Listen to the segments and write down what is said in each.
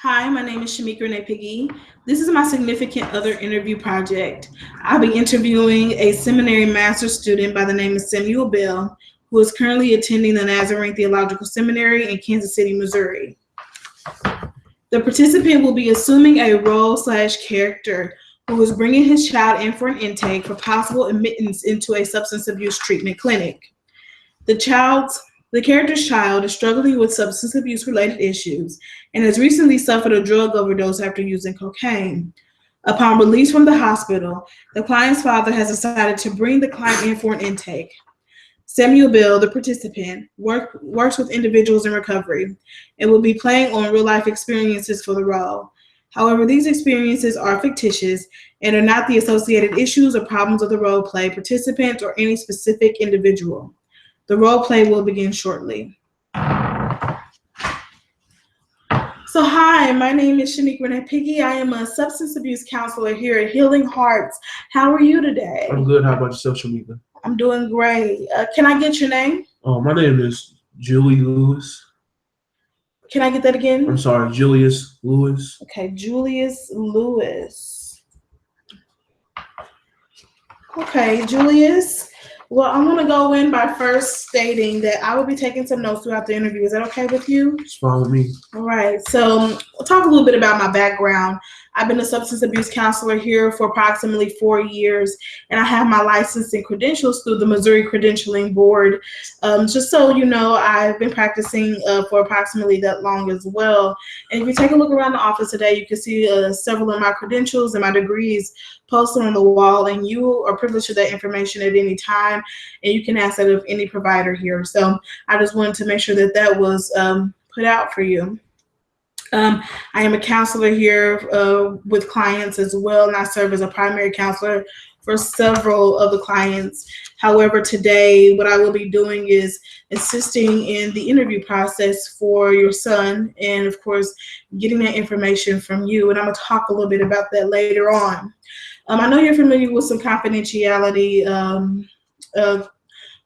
Hi, my name is Shamika Renee Piggy. This is my significant other interview project. I'll be interviewing a seminary master's student by the name of Samuel Bell, who is currently attending the Nazarene Theological Seminary in Kansas City, Missouri. The participant will be assuming a role/character who is bringing his child in for an intake for possible admittance into a substance abuse treatment clinic. The character's child is struggling with substance abuse related issues and has recently suffered a drug overdose after using cocaine. Upon release from the hospital, the client's father has decided to bring the client in for an intake. Samuel Bell, the participant, works with individuals in recovery and will be playing on real life experiences for the role. However, these experiences are fictitious and are not the associated issues or problems of the role play participant or any specific individual. The role play will begin shortly. So hi, my name is Shanique Renee Piggy. I am a substance abuse counselor here at Healing Hearts. How are you today? I'm good. How about yourself, Shamika? I'm doing great. Can I get your name? My name is Julie Lewis. Can I get that again? I'm sorry, Julius Lewis. Okay, Julius Lewis. Okay, Julius. Well, I'm going to go in by first stating that I will be taking some notes throughout the interview. Is that okay with you? It's fine with me. All right. So we'll talk a little bit about my background. I've been a substance abuse counselor here for approximately 4 years, and I have my license and credentials through the Missouri Credentialing Board. Just so you know, I've been practicing for approximately that long as well. And if you take a look around the office today, you can see several of my credentials and my degrees posted on the wall, and you are privileged to that information at any time, and you can ask that of any provider here. So I just wanted to make sure that that was put out for you. I am a counselor here with clients as well, and I serve as a primary counselor for several of the clients. However, today what I will be doing is assisting in the interview process for your son, and of course getting that information from you, and I'm going to talk a little bit about that later on. I know you're familiar with some confidentiality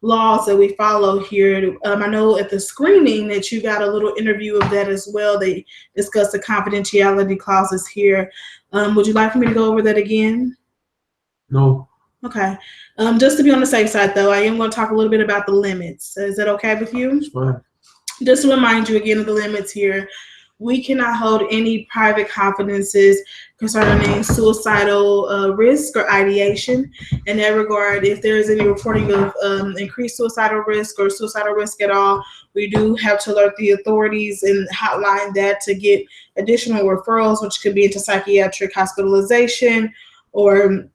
laws that we follow here. I know at the screening that you got a little interview of that as well. They discuss the confidentiality clauses here. Would you like for me to go over that again? No. Okay. Just to be on the safe side, though, I am going to talk a little bit about the limits. Is that okay with you? It's fine. Just to remind you again of the limits here. We cannot hold any private confidences concerning suicidal risk or ideation. In that regard, if there is any reporting of increased suicidal risk or suicidal risk at all, we do have to alert the authorities and hotline that to get additional referrals, which could be into psychiatric hospitalization or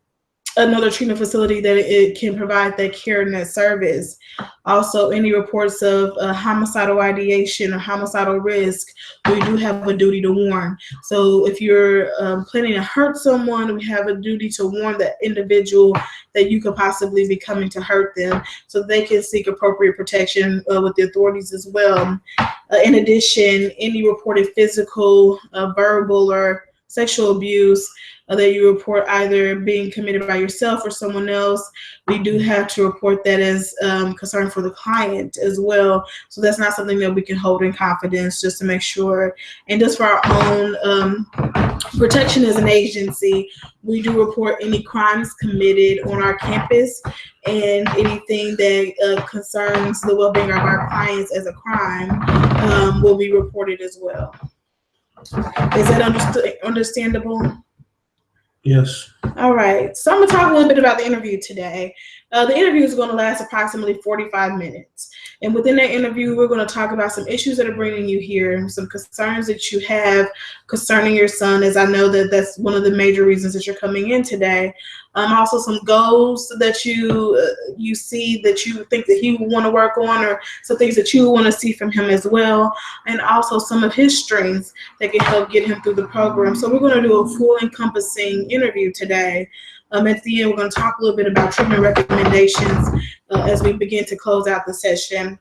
another treatment facility that it can provide that care and that service. Also, any reports of homicidal ideation or homicidal risk, we do have a duty to warn. So if you're planning to hurt someone, we have a duty to warn that individual that you could possibly be coming to hurt them, so they can seek appropriate protection with the authorities as well. In addition, any reported physical, verbal, or sexual abuse that you report either being committed by yourself or someone else, we do have to report that as concern for the client as well. So that's not something that we can hold in confidence, just to make sure. And just for our own protection as an agency, we do report any crimes committed on our campus, and anything that concerns the well-being of our clients as a crime will be reported as well. Is that understandable? Yes. All right. So I'm going to talk a little bit about the interview today. The interview is going to last approximately 45 minutes. And within that interview, we're going to talk about some issues that are bringing you here, some concerns that you have concerning your son, as I know that that's one of the major reasons that you're coming in today. Also some goals that you see that you think that he will want to work on, or some things that you want to see from him as well, and also some of his strengths that can help get him through the program. So we're going to do a full encompassing interview today. At the end, we're going to talk a little bit about treatment recommendations as we begin to close out the session.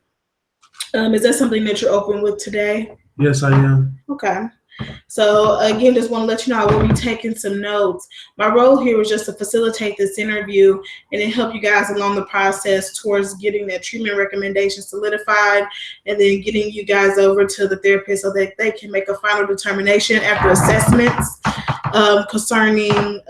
Is that something that you're open with today? Yes, I am. Okay. So again, just want to let you know I will be taking some notes. My role here was just to facilitate this interview and then help you guys along the process towards getting that treatment recommendation solidified and then getting you guys over to the therapist so that they can make a final determination after assessments concerning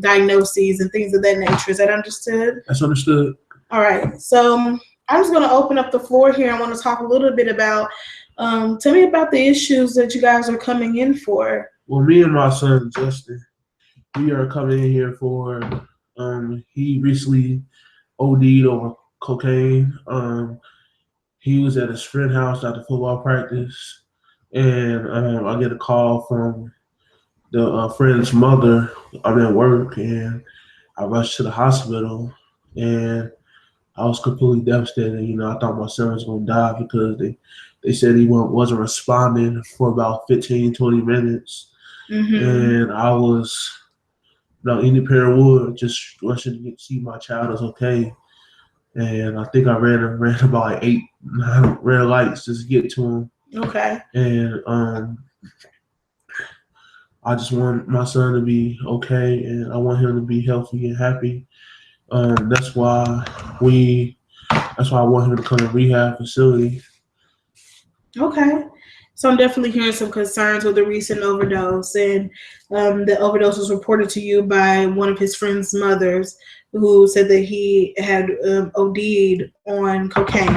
diagnoses and things of that nature. Is that understood? That's understood. All right. So I'm just going to open up the floor here. I want to talk a little bit about, tell me about the issues that you guys are coming in for. Well, me and my son, Justin, we are coming in here for, he recently OD'd over cocaine. He was at his friend's house after football practice, and I get a call from the friend's mother. I'm at work, and I rushed to the hospital, and I was completely devastated. I thought my son was going to die because they said he wasn't responding for about 15, 20 minutes. Mm-hmm. And I was, any parent would, just rushing to get see my child is okay. And I think I ran about like 8, 9 red lights just to get to him. Okay. And I just want my son to be okay, and I want him to be healthy and happy. That's why I want him to come to rehab facility. Okay. So I'm definitely hearing some concerns with the recent overdose, and the overdose was reported to you by one of his friend's mothers, who said that he had OD'd on cocaine,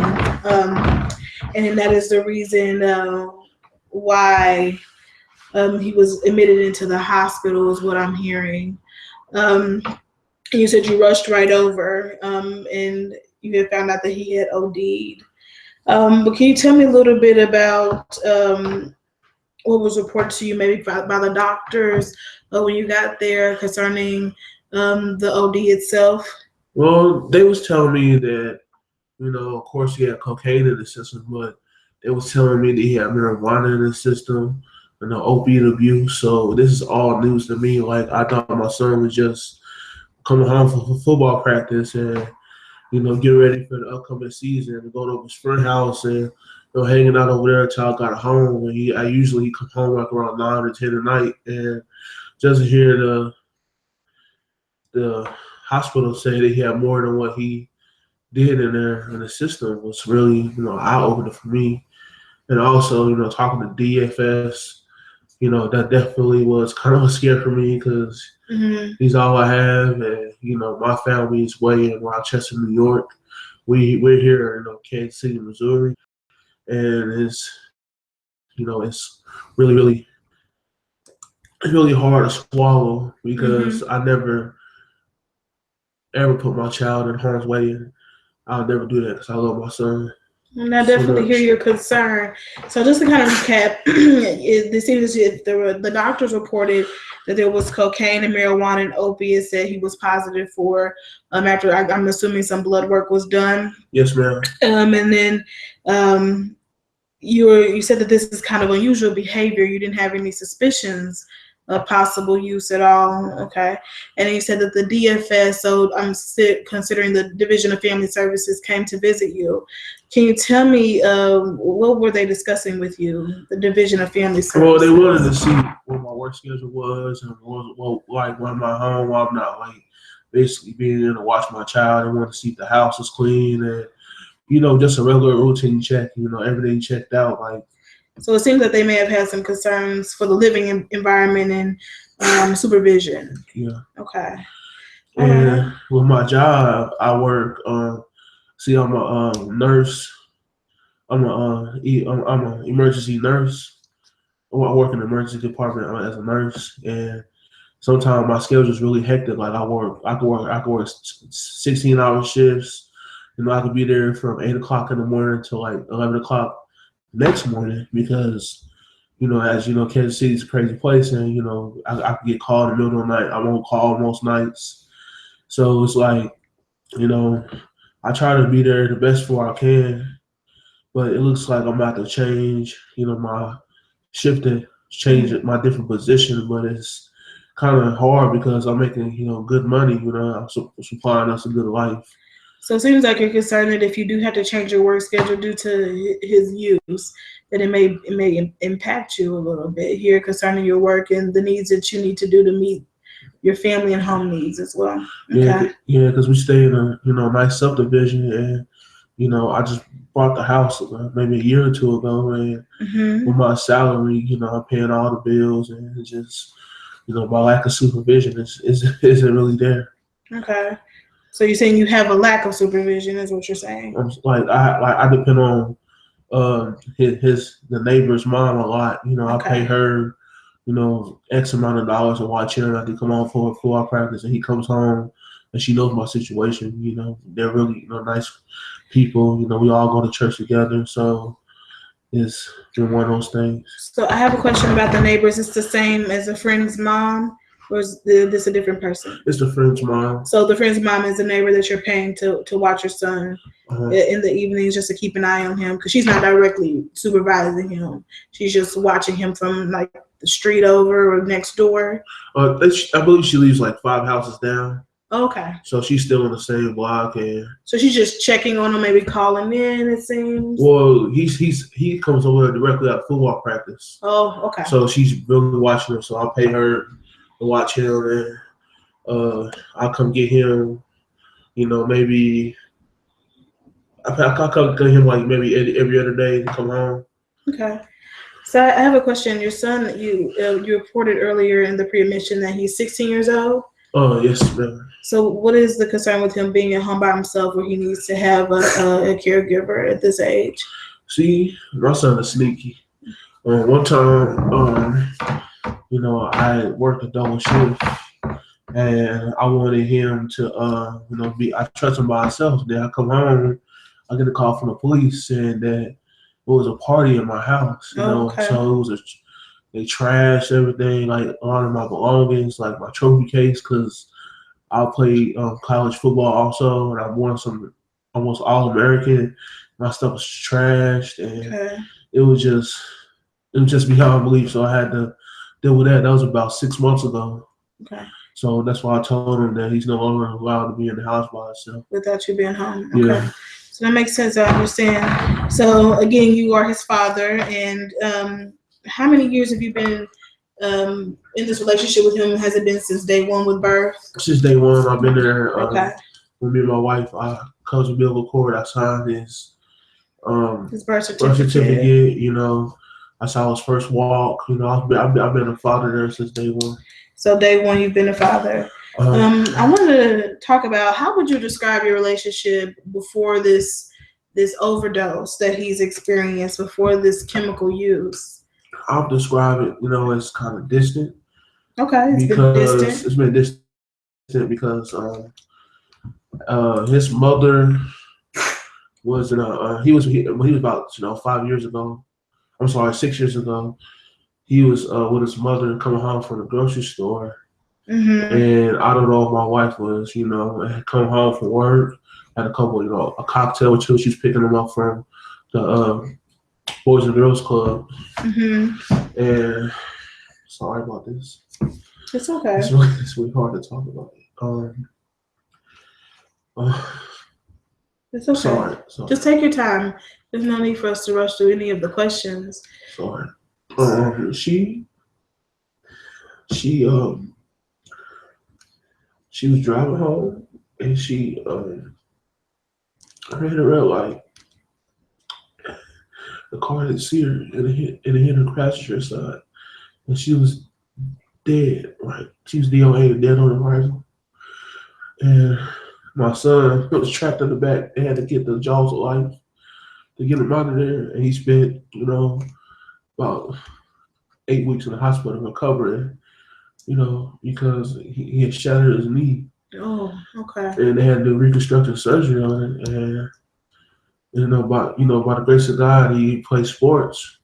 and that is the reason why he was admitted into the hospital, is what I'm hearing. You said you rushed right over, and you had found out that he had OD'd. But can you tell me a little bit about what was reported to you, maybe by the doctors when you got there concerning the OD itself? Well, they was telling me that, of course he had cocaine in the system, but they was telling me that he had marijuana in his system and opiate abuse. So this is all news to me. Like, I thought my son was just coming home from football practice and get ready for the upcoming season and go to his friend's house and hanging out over there until I got home. And I usually come home like around 9 or 10 at night, and just to hear the hospital say that he had more than what he did in there in the system was really eye opener for me. And also talking to DFS, that definitely was kind of a scare for me because he's all I have, and my family is way in Rochester, New York. We're here in Kansas City, Missouri, and it's really hard to swallow because I never ever put my child in harm's way, and I'll never do that because I love my son. And I definitely hear your concern. So just to kind of recap, it seems as if the doctors reported that there was cocaine and marijuana and opiates that he was positive for after, I'm assuming, some blood work was done. Yes, ma'am. And then you said that this is kind of unusual behavior. You didn't have any suspicions of possible use at all. Okay. And you said that the DFS, so I'm considering the Division of Family Services, came to visit you. Can you tell me what were they discussing with you, the Division of Family Services? Well, they wanted to see what my work schedule was and like when I'm at home, while I'm not like basically being there to watch my child. They wanted to see if the house was clean and just a regular routine check. Everything checked out. Like, so it seems that they may have had some concerns for the living environment and supervision. Yeah. Okay. And with my job, I work. I'm a nurse. I'm an emergency nurse. I work in the emergency department as a nurse, and sometimes my schedule is really hectic. Like I could work 16-hour shifts. I could be there from 8 o'clock in the morning till like 11 o'clock next morning because, as you know, Kansas City's a crazy place, and I could get called in the middle of the night. I won't call most nights, so it's like, I try to be there the best for I can, but it looks like I'm about to change, my shift to change my different position, but it's kind of hard because I'm making, good money, I'm supplying us a good life. So it seems like you're concerned that if you do have to change your work schedule due to his use, that it may impact you a little bit here concerning your work and the needs that you need to do to meet your family and home needs as well. Okay. Yeah, because we stay in a nice subdivision, and I just bought the house maybe a year or two ago, and Mm-hmm. with my salary, I'm paying all the bills, and it's just my lack of supervision isn't really there. Okay. So you're saying you have a lack of supervision, is what you're saying? I'm I depend on the neighbor's mom a lot. I pay Okay. her X amount of dollars to watch him. I can come home for a full practice, and he comes home, and she knows my situation. They're really nice people. We all go to church together, so it's one of those things. So I have a question about the neighbors. It's the same as a friend's mom, or is this a different person? It's the friend's mom. So the friend's mom is the neighbor that you're paying to watch your son in the evenings, just to keep an eye on him, because she's not directly supervising him. She's just watching him from like the street over or next door. I believe she lives like 5 houses down. Okay. So she's still in the same block, and so she's just checking on him, maybe calling in. It seems. Well, he comes over directly out of football practice. Oh, okay. So she's really watching him. So I'll pay her to watch him, and I'll come get him. Maybe I'll come get him like maybe every other day to come home. Okay. So I have a question. Your son, you reported earlier in the pre-admission that he's 16 years old. Oh, yes, ma'am. So what is the concern with him being at home by himself, where he needs to have a caregiver at this age? See, my son is sneaky. One time, I worked a double shift, and I wanted him to, I trust him by himself. Then I come home, I get a call from the police saying that it was a party in my house. Okay. So they trashed everything, like a lot of my belongings, like my trophy case, because I played college football also, and I won some almost All-American. My stuff was trashed, and it was just beyond belief. So I had to deal with that. That was about 6 months ago. Okay. So that's why I told him that he's no longer allowed to be in the house by himself. Without you being home. Okay. Yeah. So that makes sense. I understand. So again, you are his father, and how many years have you been in this relationship with him? Has it been since day one with birth? Since day one, I've been there. Okay. With me and my wife, comes with umbilical cord. I signed his birth certificate. I saw his first walk. I've been a father there since day one. So day one, you've been a father. I wanted to talk about, how would you describe your relationship before this overdose that he's experienced, before this chemical use? I'll describe it, as kind of distant. Okay, it's been distant. It's been distant because his mother was when he was about 5 years ago. I'm sorry, 6 years ago. He was with his mother coming home from the grocery store. Mm-hmm. And I don't know if my wife was, had come home from work, had a couple, a cocktail or two. She was picking them up from the Boys and Girls Club. Mm-hmm. And sorry about this. It's okay. It's really hard to talk about. It's okay. Sorry. Just take your time. There's no need for us to rush through any of the questions. Sorry. She was driving home, and she ran a red light. The car didn't see her, and it hit her passenger side, and she was dead. Right, she was DOA, dead on arrival. And my son was trapped in the back. They had to get the jaws of life to get him out of there, and he spent about 8 weeks in the hospital recovering. Because he had shattered his knee. Oh, okay. And they had to do reconstructive surgery on it. And by the grace of God, he played sports.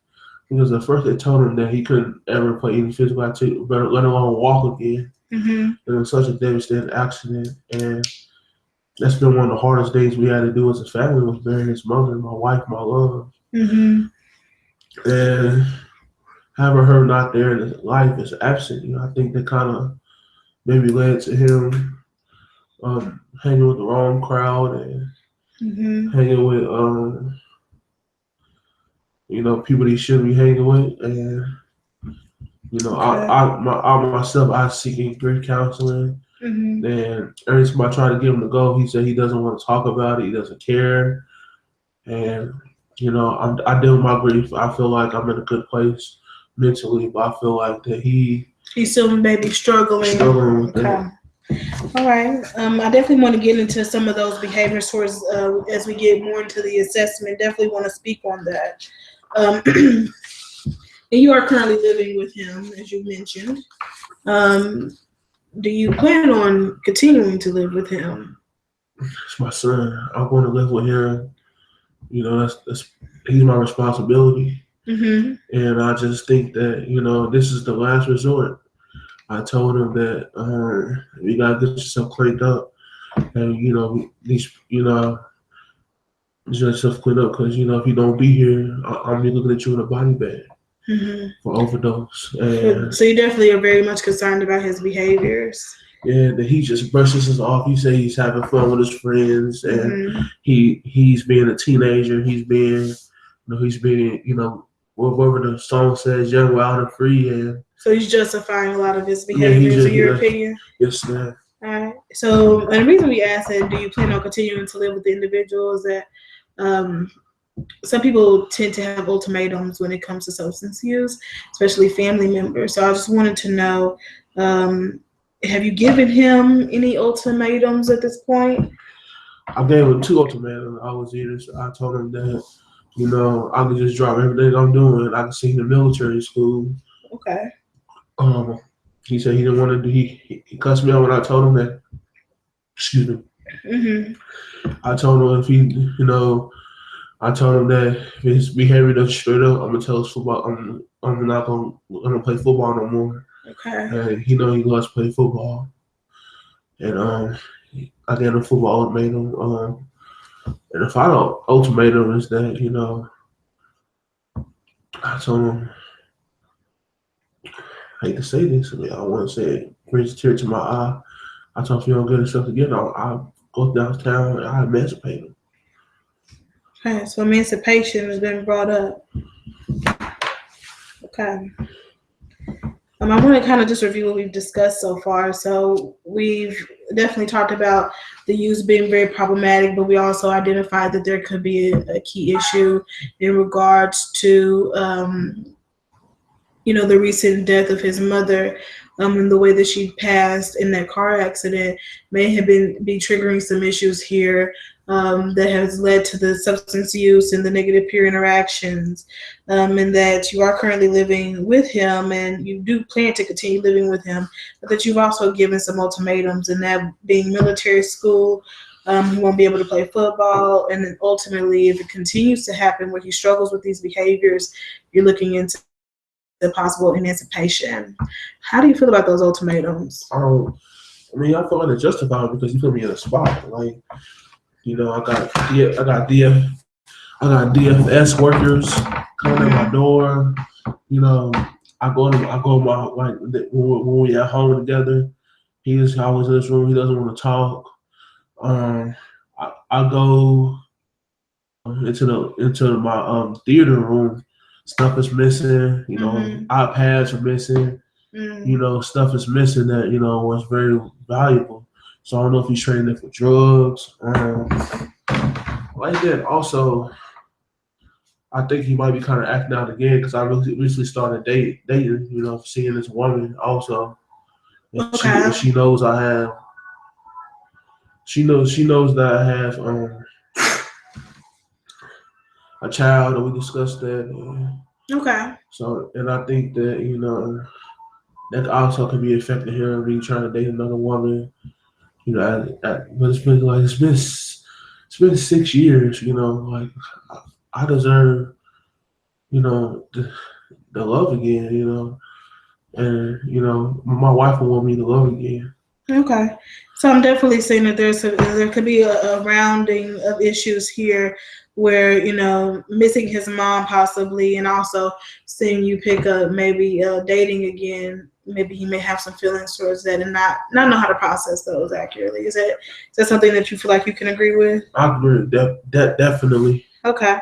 Because at first they told him that he couldn't ever play any physical activity, let alone walk again. Mm-hmm. And it was such a devastating accident. And that's been one of the hardest things we had to do as a family, was burying his mother, my wife, my love. Mm-hmm. And having her not there in his life is absent. I think that kind of maybe led to him hanging with the wrong crowd and hanging with people he shouldn't be hanging with, and I myself I seeking grief counseling. And every time I try to get him to go, he said he doesn't want to talk about it. He doesn't care. And I deal with my grief. I feel like I'm in a good place mentally, but I feel like that he's still maybe struggling with that. All right. I definitely want to get into some of those behaviors towards as we get more into the assessment. Definitely want to speak on that. And you are currently living with him, as you mentioned. Do you plan on continuing to live with him? It's my son. I want to live with him. That's he's my responsibility. And I just think that this is the last resort. I told him that you gotta get yourself cleaned up, and get yourself cleaned up because if you don't be here, I'm looking at you in a body bag for overdose. And so you definitely are very much concerned about his behaviors. Yeah, that he just brushes us off. He says he's having fun with his friends, and he's being a teenager. He's being whatever the song says, young, wild, and free. And so he's justifying a lot of his behaviors, in your opinion. Yes, ma'am. All right. So, and the reason we asked that, do you plan on continuing to live with the individual, is that some people tend to have ultimatums when it comes to substance use, especially family members. So I just wanted to know, have you given him any ultimatums at this point? I gave him 2 ultimatums. I told him that, I could just drop everything I'm doing. I could see him in military school. Okay. He said he didn't want to do. He cussed me out when I told him that. Excuse me. I told him I told him that if his behavior doesn't straight up, I'm gonna tell his football. I'm not gonna play football no more. Okay. And he loves to play football. And I gave him a football ultimatum. And the final ultimatum is that I told him. I hate to say this, I want to say it brings a tear to my eye. I told him if you don't get himself together, I'll go downtown and I'll emancipate him. Okay, so emancipation has been brought up. Okay. I want to kind of just review what we've discussed so far. So we've definitely talked about the use being very problematic, but we also identified that there could be a key issue in regards to the recent death of his mother, and the way that she passed in that car accident may have be triggering some issues here that has led to the substance use and the negative peer interactions, and that you are currently living with him and you do plan to continue living with him, but that you've also given some ultimatums, and that being military school, he won't be able to play football, and then ultimately if it continues to happen where he struggles with these behaviors, you're looking into the possible emancipation. How do you feel about those ultimatums? I feel like they're justified because you put me in a spot. Like, I got DFS workers coming at my door. I go my when we at home together. He is always in this room. He doesn't want to talk. I go into my theater room. Stuff is missing, iPads are missing, stuff is missing that, was very valuable. So I don't know if he's trading it for drugs. Like that. Also, I think he might be kind of acting out again because I recently started dating, seeing this woman also. And she knows that I have a child, and we discussed that. Okay. So, and I think that that also could be affecting him being trying to date another woman. But it's been 6 years. Like I deserve, the love again. And my wife will want me to love again. Okay. So I'm definitely saying that there could be a rounding of issues here where, missing his mom possibly, and also seeing you pick up maybe dating again maybe he may have some feelings towards that and not know how to process those accurately. Is that something that you feel like you can agree with? I agree with that definitely. Okay.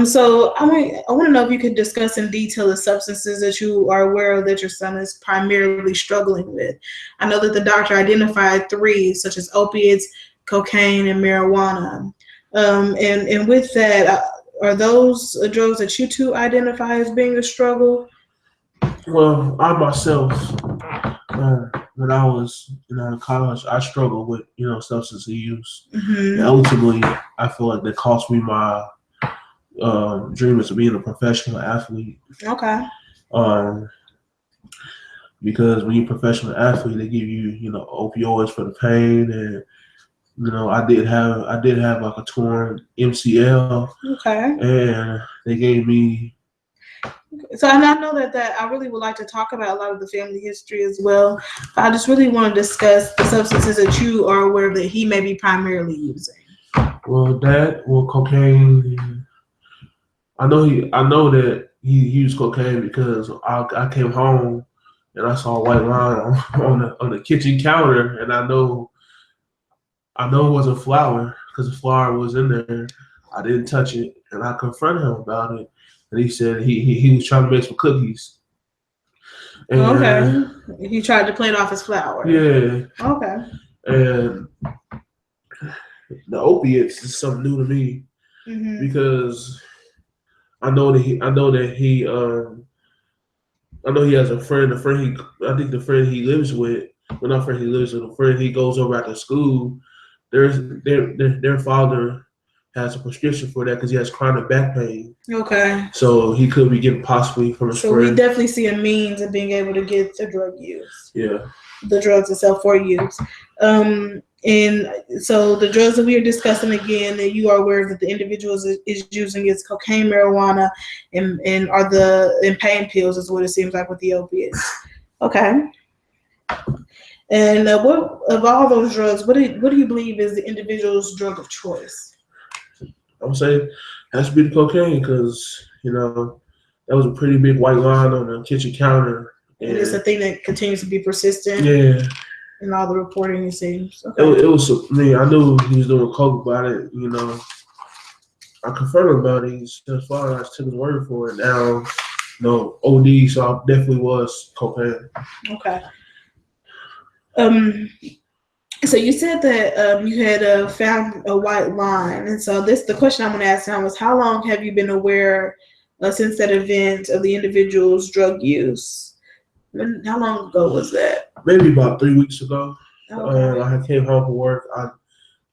So I want to know if you could discuss in detail the substances that you are aware of that your son is primarily struggling with. I know that the doctor identified 3, such as opiates, cocaine, and marijuana. And with that, are those drugs that you two identify as being a struggle? Well, I myself, when I was in college, I struggled with substance use. Mm-hmm. And ultimately, I feel like that cost me my dream is of being a professional athlete. Okay. Because when you're a professional athlete, they give you opioids for the pain, and I did have like a torn MCL. Okay. And they gave me. So, and I know that I really would like to talk about a lot of the family history as well. But I just really want to discuss the substances that you are aware of that he may be primarily using. Well, cocaine. I know that he used cocaine because I came home and I saw a white line on the kitchen counter, and I know it wasn't flour because the flour was in there. I didn't touch it, and I confronted him about it, and he said he was trying to make some cookies. And, okay, he tried to play it off as flour. Yeah. Okay. And the opiates is something new to me because I know that he has a friend. I think the friend he lives with. Well, not friend he lives with. A friend he goes over after school. Their father has a prescription for that because he has chronic back pain. Okay. So he could be getting possibly from his friend. So we definitely see a means of being able to get the drug use. Yeah. The drugs itself for use. And so the drugs that we are discussing again that you are aware that the individual is using is cocaine, marijuana, and pain pills is what it seems like with the opiates. Okay. And what of all those drugs, what do you believe is the individual's drug of choice? I would say it has to be the cocaine because that was a pretty big white line on the kitchen counter. And it's a thing that continues to be persistent. Yeah. In all the reporting, it seems. Okay. It was me. I knew he was doing coke about it. I confronted him about it. As far as I took his word for it. Now, OD. So I definitely was cocaine. Okay. So you said that you had found a white line, and so the question I'm going to ask now is, how long have you been aware since that event of the individual's drug use? How long ago was that? Maybe about 3 weeks ago. Okay. I came home from work.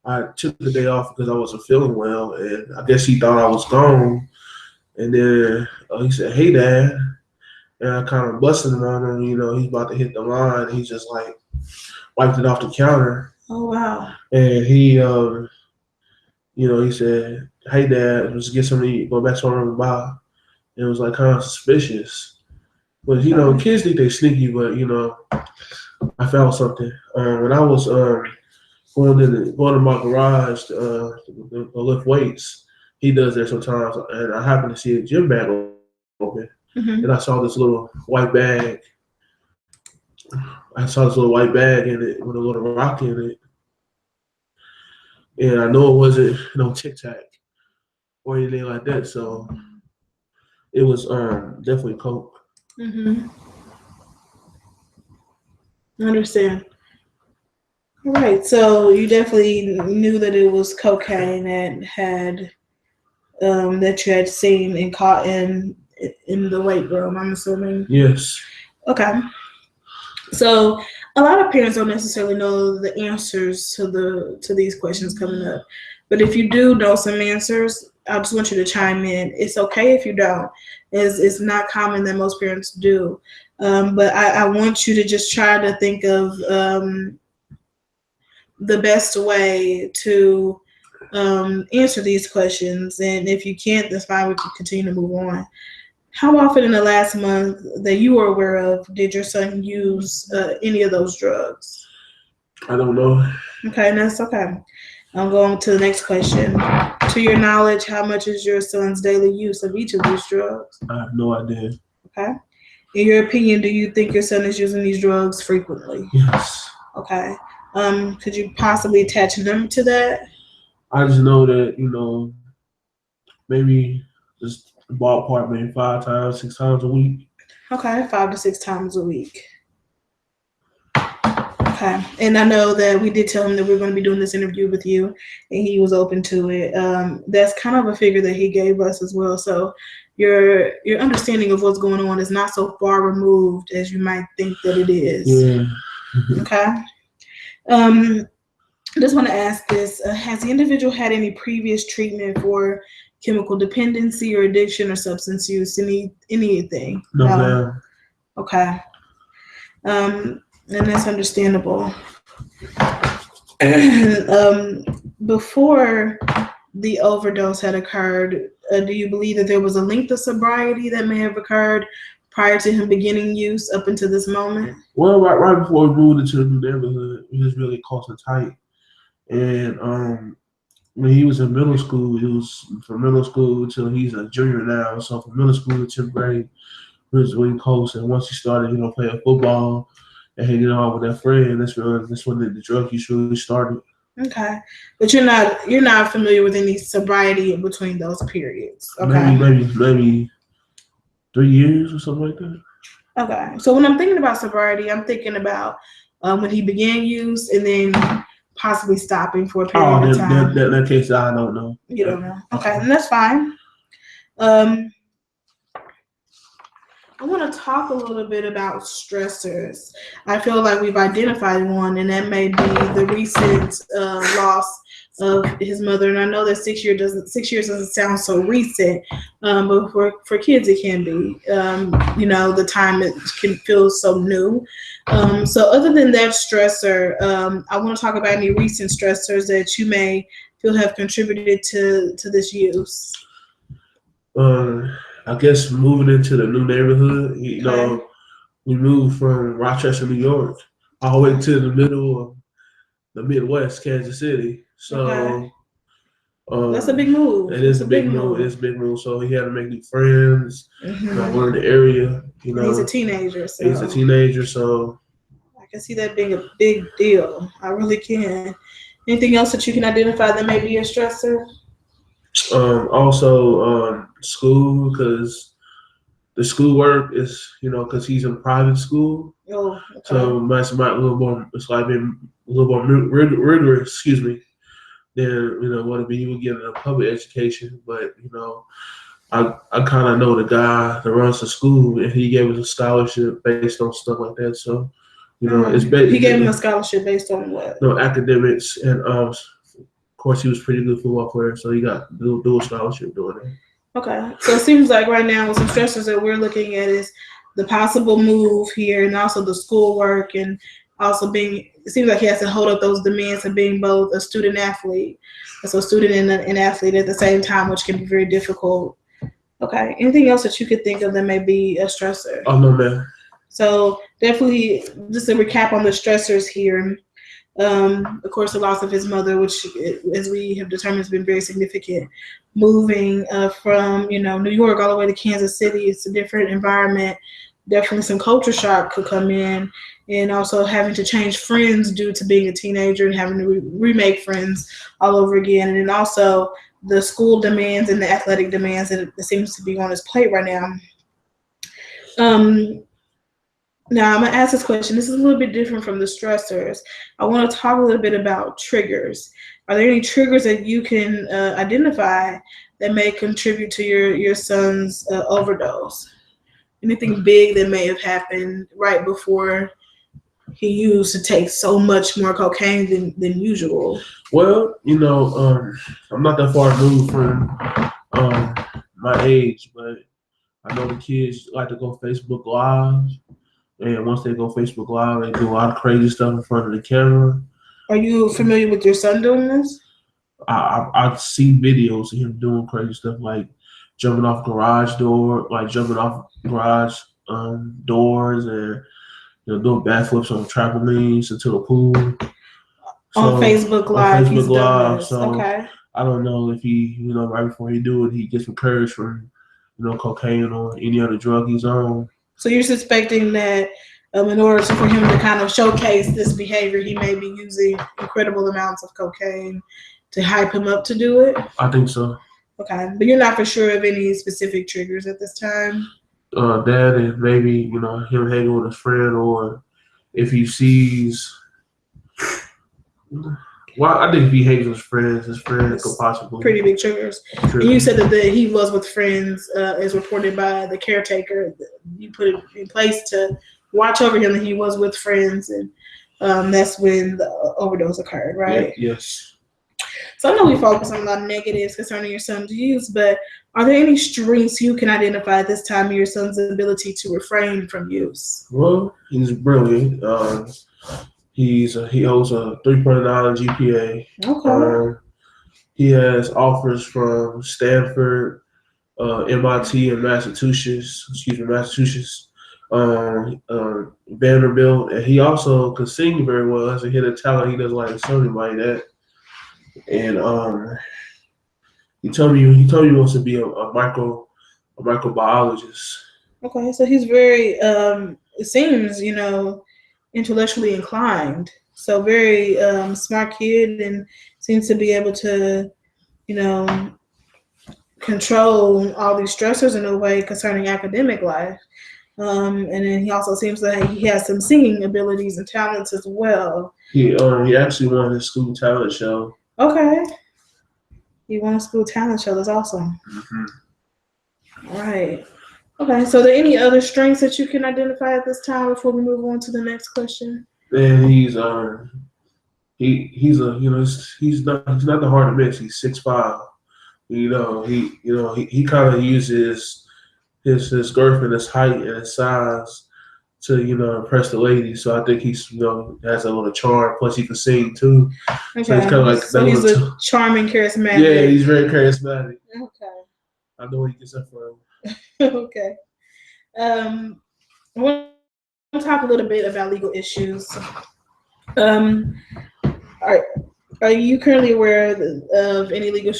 I took the day off because I wasn't feeling well, and I guess he thought I was gone. And then he said, "Hey, Dad," and I kind of busted him on him. He's about to hit the line. He just like wiped it off the counter. Oh wow! And he, he said, "Hey, Dad, let's get something to eat. Go back to our room and buy." And it was like kind of suspicious. But kids think they sneaky, but I found something. When I was going to my garage to lift weights, he does that sometimes, and I happened to see a gym bag open, and I saw this little white bag. I saw this little white bag in it with a little rock in it, and I know it wasn't Tic Tac or anything like that. So it was definitely coke. I understand. All right, so you definitely knew that it was cocaine that had that you had seen and caught in the weight room, I'm assuming. Yes. Okay. So a lot of parents don't necessarily know the answers to these questions coming up, but if you do know some answers, I just want you to chime in. It's okay if you don't. It's not common that most parents do. But I want you to just try to think of the best way to answer these questions. And if you can't, that's fine. We can continue to move on. How often in the last month that you were aware of did your son use any of those drugs? I don't know. Okay, that's okay. I'm going to the next question. To your knowledge, how much is your son's daily use of each of these drugs? I have no idea. Okay. In your opinion, do you think your son is using these drugs frequently? Yes. Okay. Could you possibly attach a number to that? I just know that, maybe just ballpark maybe 5 times, 6 times a week. Okay, 5 to 6 times a week. Okay, and I know that we did tell him that we are going to be doing this interview with you, and he was open to it. That's kind of a figure that he gave us as well. So your understanding of what's going on is not so far removed as you might think that it is. Yeah. Okay. I just want to ask this: has the individual had any previous treatment for chemical dependency or addiction or substance use? Anything? No, ma'am. Okay. And that's understandable. Before the overdose had occurred, do you believe that there was a length of sobriety that may have occurred prior to him beginning use up until this moment? Well, right before we moved into the new neighborhood, we was really close and tight. And when he was in middle school, it was from middle school till he's a junior now. So from middle school to 10th grade, we was really close. And once he started, playing football and hanging out with that friend, that's when the drug use really started. Okay, but you're not familiar with any sobriety in between those periods. Okay, maybe 3 years or something like that. Okay, so when I'm thinking about sobriety, I'm thinking about when he began use and then possibly stopping for a period of time. That case, I don't know. You don't know. Okay, and that's fine. I want to talk a little bit about stressors. I feel like we've identified one, and that may be the recent loss of his mother. And I know that 6 years doesn't sound so recent, but for kids it can be. The time it can feel so new. So other than that stressor, I want to talk about any recent stressors that you may feel have contributed to this use. I guess moving into the new neighborhood, we moved from Rochester, New York, all the way to the middle of the Midwest, Kansas City. So that's a big move. It is a big move. It's a big move. So he had to make new friends. Learn the area. He's a teenager. So I can see that being a big deal. I really can. Anything else that you can identify that may be a stressor? Also, school, because the schoolwork is, because he's in private school. Oh, okay. So it's a little more. It's like being a little more rigorous. Excuse me. Than what he would get in a public education. But I kind of know the guy that runs the school, and he gave us a scholarship based on stuff like that. So it's based. He gave him a scholarship based on what? Academics, and of course he was a pretty good football player, so he got dual scholarship doing that. Okay, so it seems like right now some stressors that we're looking at is the possible move here, and also the schoolwork, and also it seems like he has to hold up those demands of being both a student athlete, so a student and an athlete at the same time, which can be very difficult. Okay, anything else that you could think of that may be a stressor? Oh, no, man. So definitely, just to recap on the stressors here. Of course, the loss of his mother, which, as we have determined, has been very significant. Moving from New York all the way to Kansas City, it's a different environment. Definitely some culture shock could come in, and also having to change friends due to being a teenager and having to remake friends all over again, and then also the school demands and the athletic demands that seems to be on his plate right now. Now, I'm going to ask this question. This is a little bit different from the stressors. I want to talk a little bit about triggers. Are there any triggers that you can identify that may contribute to your son's overdose? Anything big that may have happened right before he used to take so much more cocaine than usual? Well, I'm not that far removed from my age, but I know the kids like to go Facebook Live. And once they go Facebook Live, they do a lot of crazy stuff in front of the camera. Are you familiar with your son doing this? I've seen videos of him doing crazy stuff, like jumping off doors, and doing backflips on trampolines into the pool. On Facebook Live, he's done this. So okay. I don't know if he, right before he do it, he gets encouraged from, cocaine or any other drug he's on. So you're suspecting that in order for him to kind of showcase this behavior, he may be using incredible amounts of cocaine to hype him up to do it? I think so. Okay, but you're not for sure of any specific triggers at this time? That and maybe, him hanging with his friend, or if he sees, well, I think if he hangs with his friend could possibly. Pretty big triggers. And you said that he was with friends, as reported by the caretaker. You put it in place to watch over him, and he was with friends, and that's when the overdose occurred, right? Yeah, yes. So I know we focus on a lot of negatives concerning your son's use, but are there any strengths you can identify at this time of your son's ability to refrain from use? Well, he's brilliant. He holds a 3.9 GPA. Okay. He has offers from Stanford, MIT, and Massachusetts. Vanderbilt, and he also can sing very well. Has a hidden talent he doesn't like something like that. And he told me he wants to be a microbiologist. Okay, so he's very it seems, intellectually inclined. So very smart kid, and seems to be able to, control all these stressors in a way concerning academic life. And then he also seems like he has some singing abilities and talents as well. He actually won his school talent show. Okay. He won a school talent show. That's awesome. Mm-hmm. All right. Okay. So, are there any other strengths that you can identify at this time before we move on to the next question? And he's not the hard to miss. He's 6'5". He kind of uses his girth and his height and his size to impress the ladies. So I think he's has a little charm. Plus he can sing too. Okay. So it's kind of like he's a charming, charismatic. Yeah, he's very charismatic. Okay. I know what he gets up for. Okay. I want to talk a little bit about legal issues. Are you currently aware of any legal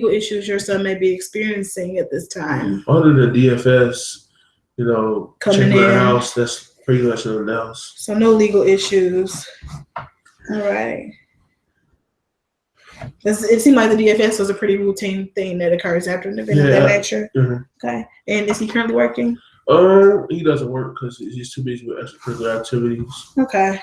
issues your son may be experiencing at this time? Other than DFS, coming in the house, that's pretty much nothing else. So no legal issues. All right. It seemed like the DFS was a pretty routine thing that occurs after an event of that nature. Mm-hmm. Okay. And is he currently working? He doesn't work because he's too busy with extracurricular activities. Okay.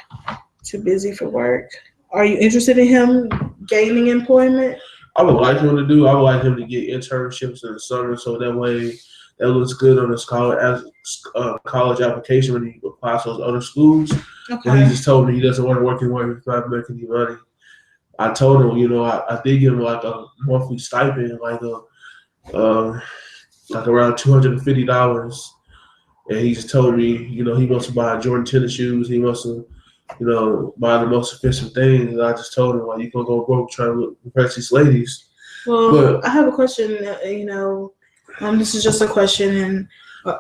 Too busy for work. Are you interested in him gaining employment? I would like him to do. I would like him to get internships in the summer, so that way that looks good on his college application when he applies to those other schools. Okay. And he just told me he doesn't want to work anywhere if he's not making any money. I told him, I did give him like a monthly stipend, like around $250, and he just told me, he wants to buy Jordan tennis shoes. He wants to, buy the most expensive things. And I just told him, you gonna go broke trying to impress these ladies. Well, I have a question. This is just a question, and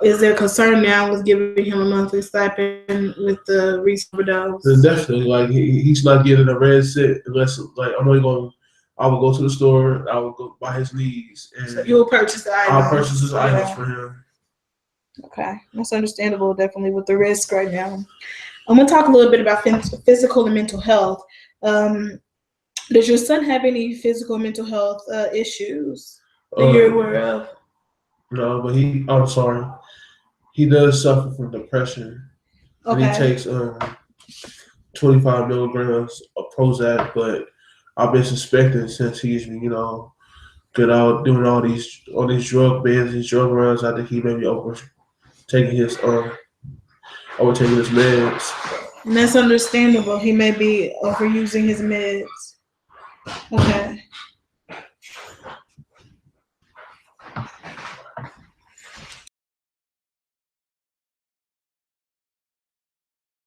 is there concern now with giving him a monthly stipend with the recent overdose? Definitely, he's not getting a red cent unless I will go to the store, I will go buy his needs, and so you'll purchase the items. I'll purchase his items for him. Okay, that's understandable. Definitely with the risk right now. I'm gonna talk a little bit about physical and mental health. Does your son have any physical and mental health issues that you're aware of? No, but I'm sorry. He does suffer from depression. Okay. And he takes 25 milligrams of Prozac, but I've been suspecting since he's been, doing all these drug bans, these drug runs. I think he may be overtaking his meds. And that's understandable. He may be overusing his meds. Okay.